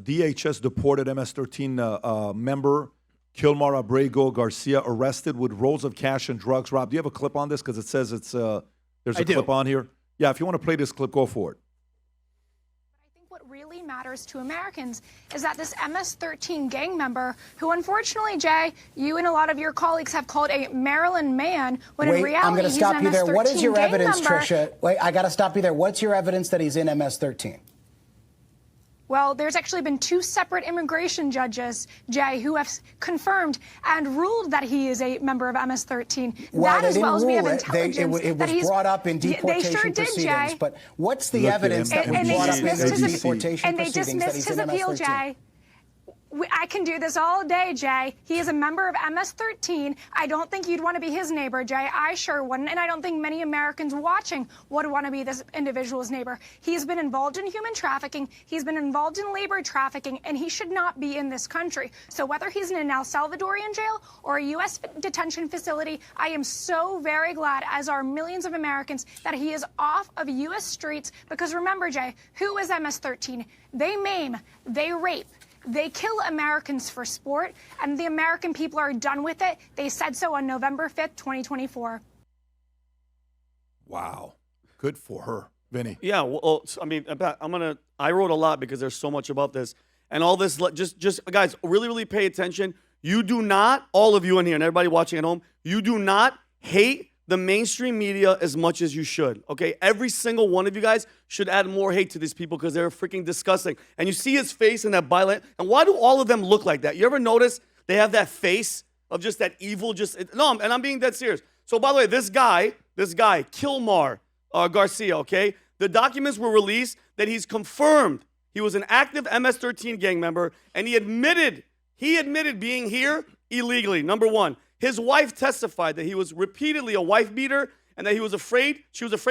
DHS deported MS-13 member Kilmar Abrago Garcia arrested with rolls of cash and drugs. Rob, do you have a clip on this? Because it says there's a clip on here. Yeah, if you want to play this clip, go for it. What really matters to Americans is that this MS-13 gang member, who unfortunately, Jay, you and a lot of your colleagues have called a Maryland man, when in reality, I'm going to stop you there. What is your evidence, member. Tricia? Wait, I got to stop you there. What's your evidence that he's in MS-13? Well, there's actually been 2 separate immigration judges, Jay, who have confirmed and ruled that he is a member of MS-13. Well, that as well as we have intelligence it was brought up in deportation they sure did, proceedings. Jay. But what's the evidence that was brought up in those deportation and they proceedings that dismissed he's his in appeal, MS-13? Jay. I can do this all day, Jay. He is a member of MS-13. I don't think you'd want to be his neighbor, Jay. I sure wouldn't, and I don't think many Americans watching would want to be this individual's neighbor. He's been involved in human trafficking. He's been involved in labor trafficking, and he should not be in this country. So whether he's in an El Salvadorian jail or a U.S. detention facility, I am so very glad, as are millions of Americans, that he is off of U.S. streets. Because remember, Jay, who is MS-13? They maim, they rape. They kill Americans for sport, and the American people are done with it. They said so on November 5th, 2024. Wow. Good for her. Vinny. Yeah, well, I mean, I wrote a lot because there's so much about this. And all this, just guys, really pay attention. You do not, all of you in here and everybody watching at home, you do not hate the mainstream media as much as you should, okay? Every single one of you guys should add more hate to these people because they're freaking disgusting. And you see his face in that violent, and why do all of them look like that? You ever notice they have that face of just that evil, and I'm being dead serious. So by the way, this guy, Kilmar Garcia, okay? The documents were released that he's confirmed he was an active MS-13 gang member, and he admitted being here illegally, number one. His wife testified that he was repeatedly a wife beater and that she was afraid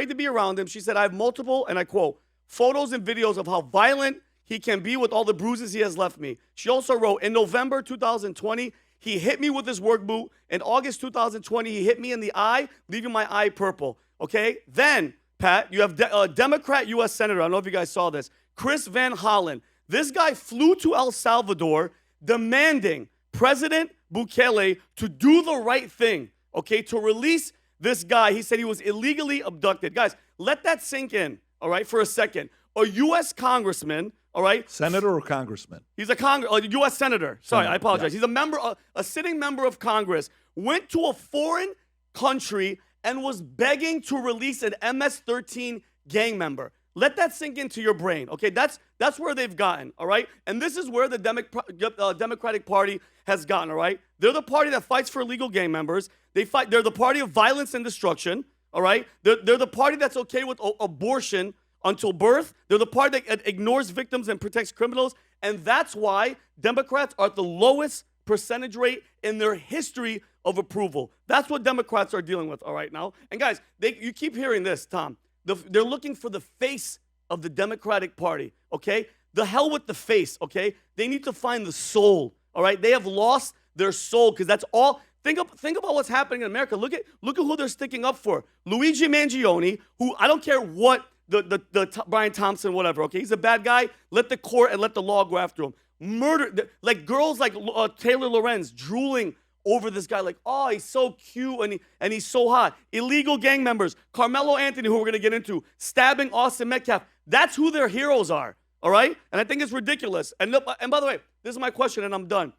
to be around him. She said, I have multiple, and I quote, photos and videos of how violent he can be with all the bruises he has left me. She also wrote, in November 2020, he hit me with his work boot. In August 2020, he hit me in the eye, leaving my eye purple. Okay? Then, Pat, you have a Democrat U.S. Senator. I don't know if you guys saw this. Chris Van Hollen. This guy flew to El Salvador demanding President Bukele to do the right thing, okay, to release this guy. He said he was illegally abducted. Guys, let that sink in, all right, for a second. A U.S. congressman, all right? Senator or congressman? He's a U.S. senator. Sorry, Senator, I apologize. yeah. He's a sitting member of Congress, went to a foreign country and was begging to release an MS-13 gang member. Let that sink into your brain, okay? That's where they've gotten, all right? And this is where the Democratic Party has gotten, all right? They're the party that fights for illegal gang members. They're the party of violence and destruction, all right? They're the party that's okay with abortion until birth. They're the party that ignores victims and protects criminals. And that's why Democrats are at the lowest percentage rate in their history of approval. That's what Democrats are dealing with, all right, now. And guys, you keep hearing this, Tom. They're looking for the face of the Democratic Party, okay? The hell with the face, okay? They need to find the soul, all right? They have lost their soul because that's all. Think about what's happening in America. Look at who they're sticking up for. Luigi Mangione, who I don't care what the Brian Thompson, whatever, okay? He's a bad guy. Let the court and let the law go after him. Murder, like girls like Taylor Lorenz drooling over this guy like, oh, he's so cute and he's so hot. Illegal gang members, Carmelo Anthony, who we're going to get into, stabbing Austin Metcalf. That's who their heroes are, all right? And I think it's ridiculous. And by the way, this is my question and I'm done.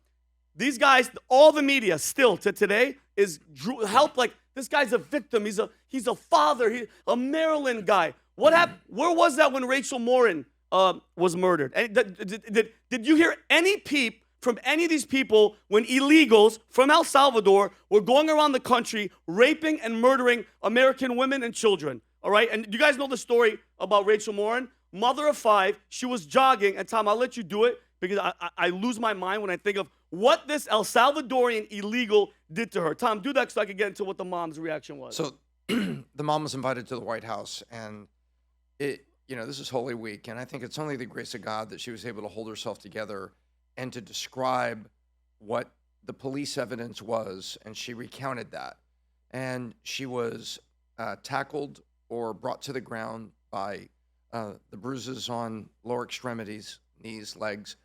These guys, all the media still to today is help like this guy's a victim. He's a father, a Maryland guy. What happened? Where was that when Rachel Morin was murdered? And did you hear any peep from any of these people when illegals from El Salvador were going around the country raping and murdering American women and children, all right? And you guys know the story about Rachel Morin, mother of 5. She was jogging, and Tom, I'll let you do it because I lose my mind when I think of what this El Salvadorian illegal did to her. Tom, do that so I can get into what the mom's reaction was. So the mom was invited to the White House, and this is Holy Week, and I think it's only the grace of God that she was able to hold herself together and to describe what the police evidence was, and she recounted that. And she was tackled or brought to the ground by the bruises on lower extremities, knees, legs,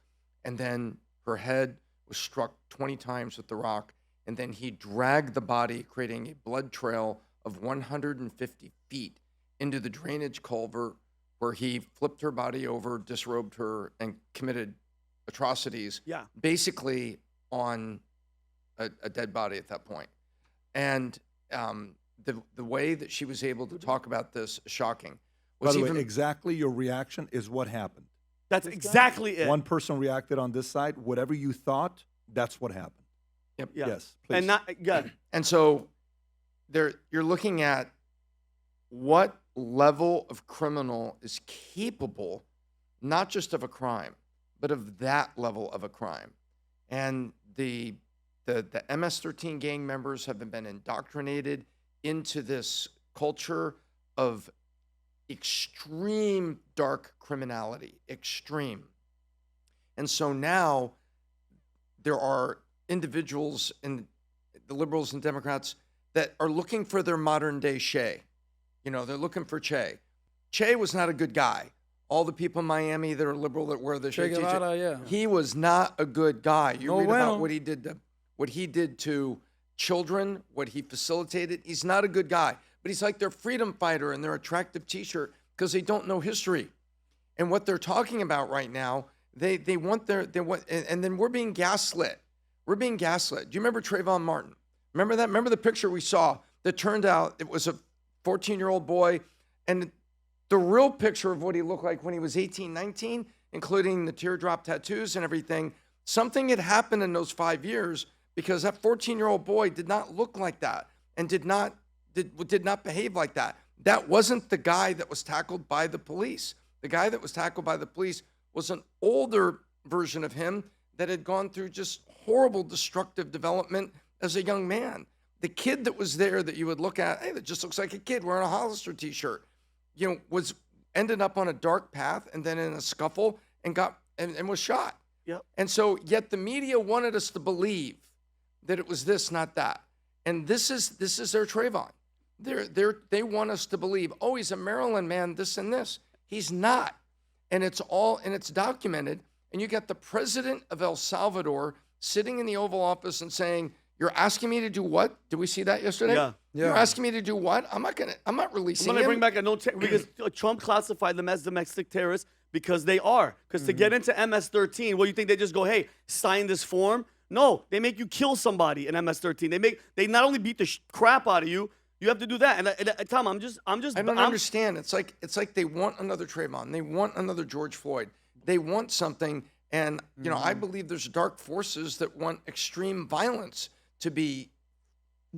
and then her head was struck 20 times with the rock, and then he dragged the body, creating a blood trail of 150 feet into the drainage culvert, where he flipped her body over, disrobed her, and committed atrocities, basically on a dead body at that point. And the way that she was able to talk about this is shocking. By the way, exactly your reaction is what happened. That's exactly it. One person reacted on this side. Whatever you thought, that's what happened. Yep. Yeah. Yes, please. And not And so you're looking at what level of criminal is capable, not just of a crime, but of that level of a crime. And the MS-13 gang members have been indoctrinated into this culture of extreme dark criminality, extreme. And so now there are individuals in the liberals and Democrats that are looking for their modern day Che. You know, they're looking for Che. Che was not a good guy. All the people in Miami that are liberal that wear the Che t-shirt, he was not a good guy. You read about what he did to children, what he facilitated. He's not a good guy, but he's like their freedom fighter and their attractive t-shirt because they don't know history. And what they're talking about right now, they want, and then we're being gaslit. We're being gaslit. Do you remember Trayvon Martin? Remember that? Remember the picture we saw that turned out it was a 14-year-old boy, and the real picture of what he looked like when he was 18, 19, including the teardrop tattoos and everything, something had happened in those 5 years because that 14-year-old boy did not look like that and did not behave like that. That wasn't the guy that was tackled by the police. The guy that was tackled by the police was an older version of him that had gone through just horrible destructive development as a young man. The kid that was there that you would look at, hey, that just looks like a kid wearing a Hollister t-shirt, you know, ended up on a dark path and then in a scuffle and was shot. Yep. And so yet the media wanted us to believe that it was this, not that. And this is their Trayvon. They want us to believe, oh, he's a Maryland man, this and this. He's not. And it's documented. And you got the president of El Salvador sitting in the Oval Office and saying, you're asking me to do what? Did we see that yesterday? Yeah. You're asking me to do what? I'm not releasing him. I'm going to bring back because Trump classified them as domestic terrorists because they are. Because to get into MS-13, well, you think they just go, hey, sign this form? No, they make you kill somebody in MS-13. They not only beat the crap out of you, you have to do that. And Tom, I'm just. I don't understand. It's like they want another Trayvon. They want another George Floyd. They want something. And you know, I believe there's dark forces that want extreme violence to be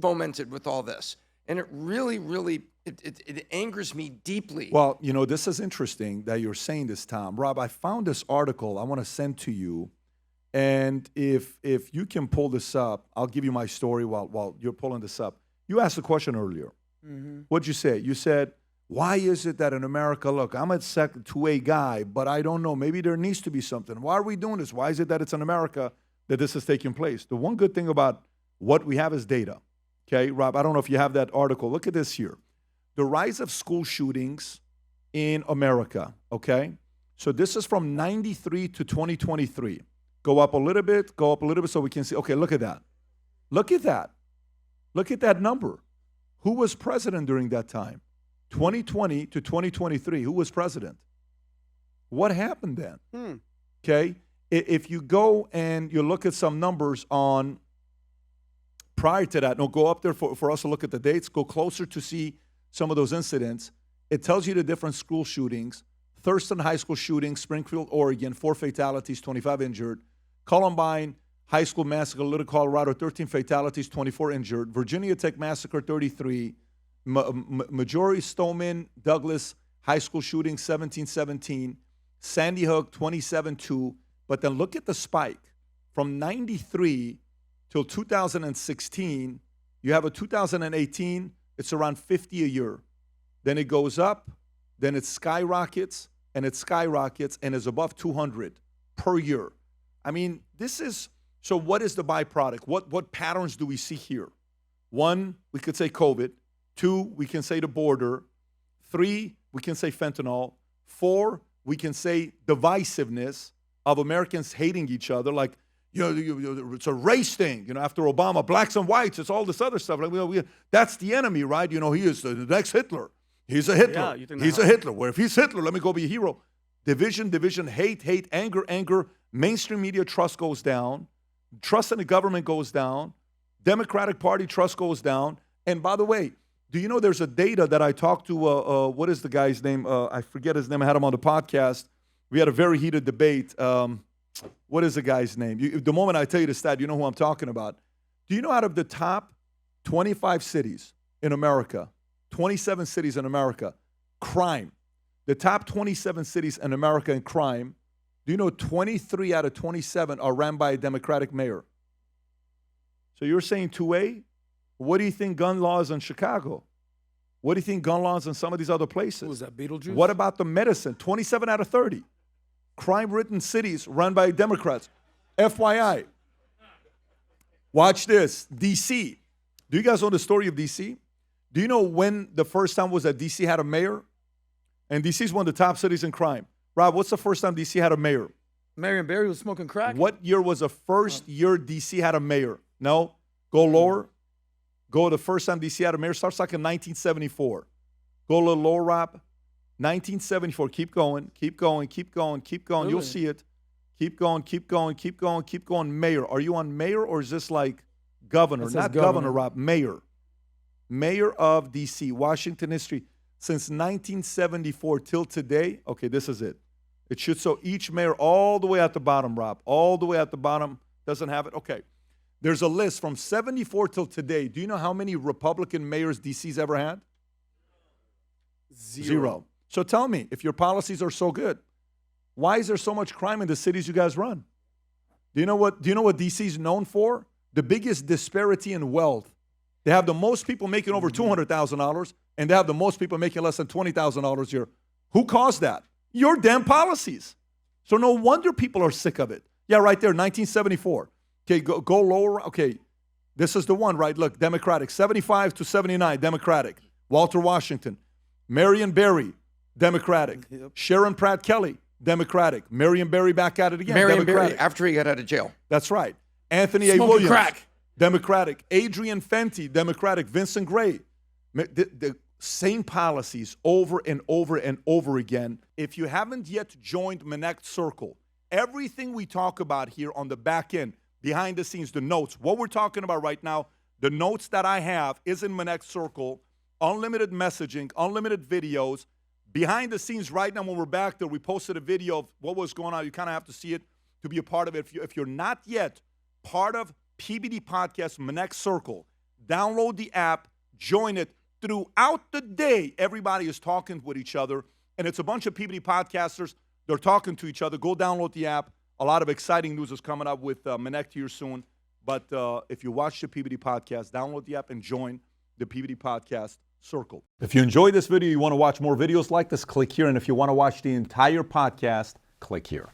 fomented with all this. And it really, really, it angers me deeply. Well, you know, this is interesting that you're saying this, Tom. Rob, I found this article I want to send to you. And if you can pull this up, I'll give you my story while you're pulling this up. You asked a question earlier. What'd you say? You said, why is it that in America, look, I'm a 2A guy, but I don't know, maybe there needs to be something. Why are we doing this? Why is it that it's in America that this is taking place? The one good thing about what we have is data. Okay, Rob, I don't know if you have that article. Look at this here. The rise of school shootings in America, okay? So this is from 93 to 2023. Go up a little bit so we can see. Okay, look at that. Look at that. Look at that number. Who was president during that time? 2020 to 2023. Who was president? What happened then? Okay, if you go and you look at some numbers on prior to that, no, go up there for us to look at the dates, go closer to see some of those incidents. It tells you the different school shootings. Thurston High School shooting, Springfield, Oregon, 4 fatalities, 25 injured. Columbine High School massacre, Little Colorado, 13 fatalities, 24 injured. Virginia Tech massacre, 33. Majority Stoneman Douglas High School shooting, 17-17. Sandy Hook, 27-2. But then look at the spike. From 93 till 2016, you have a 2018, it's around 50 a year. Then it goes up, then it skyrockets, and is above 200 per year. I mean, this is, so what is the byproduct? What patterns do we see here? 1, we could say COVID. 2, we can say the border. 3, we can say fentanyl. 4, we can say divisiveness. of Americans hating each other, like, it's a race thing. After Obama, blacks and whites, it's all this other stuff. Like, that's the enemy, right? He is the next Hitler. He's a Hitler. Yeah, He's a Hitler. Well, if he's Hitler, let me go be a hero. Division, hate, anger. Mainstream media trust goes down. Trust in the government goes down. Democratic Party trust goes down. And by the way, do you know there's a data that I talked to, what is the guy's name? I forget his name. I had him on the podcast. We had a very heated debate. What is the guy's name? The moment I tell you the stat, you know who I'm talking about. Do you know out of the top 25 cities in America, 27 cities in America, crime, the top 27 cities in America in crime, do you know 23 out of 27 are ran by a Democratic mayor? So you're saying 2A? What do you think gun laws in Chicago? What do you think gun laws in some of these other places? Was that Beetlejuice? What about the medicine? 27 out of 30. Crime-ridden cities run by Democrats. FYI. Watch this. D.C. Do you guys know the story of D.C.? Do you know when the first time was that D.C. had a mayor? And D.C. is one of the top cities in crime. Rob, what's the first time D.C. had a mayor? Marion Barry was smoking crack. What year was the first year D.C. had a mayor? No? Go lower. Go the first time D.C. had a mayor. Starts like in 1974. Go a little lower, Rob. 1974. Keep going. Really? You'll see it. Keep going. Mayor. Are you on mayor or is this like governor? Not governor, Rob. Mayor. Mayor of D.C. Washington history. Since 1974 till today. Okay, this is it. It should show each mayor all the way at the bottom, Rob. All the way at the bottom. Doesn't have it? Okay. There's a list from 74 till today. Do you know how many Republican mayors D.C.'s ever had? Zero. So tell me, if your policies are so good, why is there so much crime in the cities you guys run? Do you know what D.C. is known for? The biggest disparity in wealth. They have the most people making over $200,000, and they have the most people making less than $20,000 a year. Who caused that? Your damn policies. So no wonder people are sick of it. Yeah, right there, 1974. Okay, go lower. Okay, this is the one, right? Look, Democratic, 75 to 79, Democratic. Walter Washington. Marion Barry, Democratic. Yep. Sharon Pratt Kelly, Democratic. Marion Barry back at it again, Marion Democratic. Barry after he got out of jail. That's right. Anthony A. Williams, crack. Democratic. Adrian Fenty, Democratic. Vincent Gray. The same policies over and over and over again. If you haven't yet joined Connect Circle, everything we talk about here on the back end, behind the scenes, the notes, what we're talking about right now, the notes that I have is in Connect Circle, unlimited messaging, unlimited videos. Behind the scenes right now when we're back there, we posted a video of what was going on. You kind of have to see it to be a part of it. If you're not yet part of PBD Podcast Connect Circle, download the app, join it. Throughout the day, everybody is talking with each other, and it's a bunch of PBD podcasters. They're talking to each other. Go download the app. A lot of exciting news is coming up with Connect here soon. But if you watch the PBD Podcast, download the app and join the PBD Podcast Circle. If you enjoyed this video, you want to watch more videos like this, click here. And if you want to watch the entire podcast, click here.